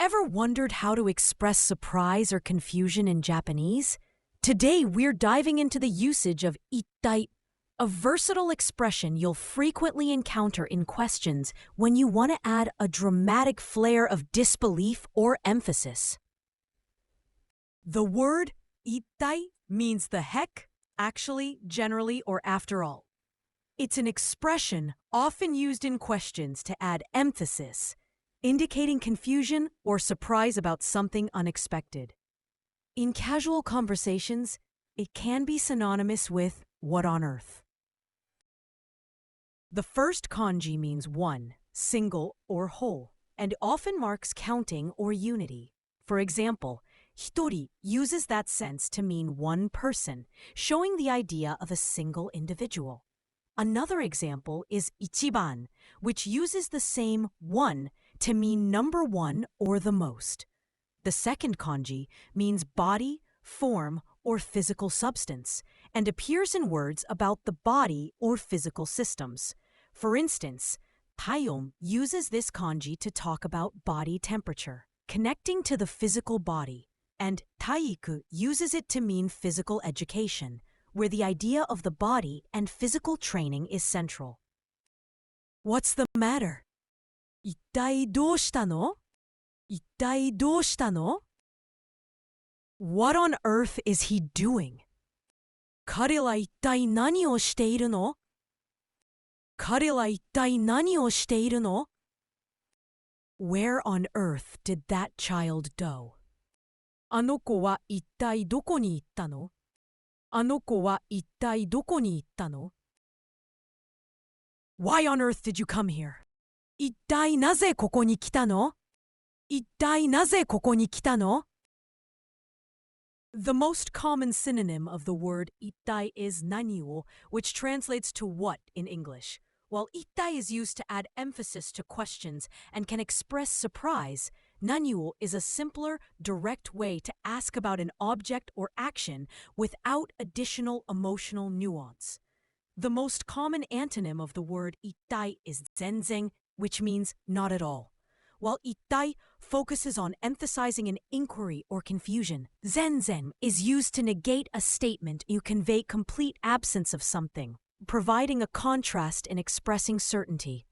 Ever wondered how to express surprise or confusion in Japanese? Today, we're diving into the usage of ittai, a versatile expression you'll frequently encounter in questions when you want to add a dramatic flair of disbelief or emphasis. The word ittai means the heck, actually, generally, or after all. It's an expression often used in questions to add emphasis, indicating confusion or surprise about something unexpected. In casual conversations, it can be synonymous with "what on earth?" The first kanji means one, single, or whole, and often marks counting or unity. For example, hitori uses that sense to mean one person, showing the idea of a single individual. Another example is ichiban, which uses the same one to mean number one or the most. The second kanji means body, form, or physical substance, and appears in words about the body or physical systems. For instance, taiyon uses this kanji to talk about body temperature, connecting to the physical body, and taiiku uses it to mean physical education, where the idea of the body and physical training is central. What's the matter? Ittai dou shita no? Ittai dou shita no? What on earth is he doing? Kare wa ittai nani o shiteiru no? Kare wa ittai nani o shiteiru no? Where on earth did that child go? あの子は一体どこに行ったの? あの子は一体どこに行ったの? Why on earth did you come here? 一体なぜここに来たの? 一体なぜここに来たの? The most common synonym of the word ittai is naniwo, which translates to what in English. While ittai is used to add emphasis to questions and can express surprise, naniwo is a simpler, direct way to ask about an object or action without additional emotional nuance. The most common antonym of the word ittai is zenzen, which means not at all. While ittai focuses on emphasizing an inquiry or confusion, zenzen is used to negate a statement you convey complete absence of something, providing a contrast in expressing certainty.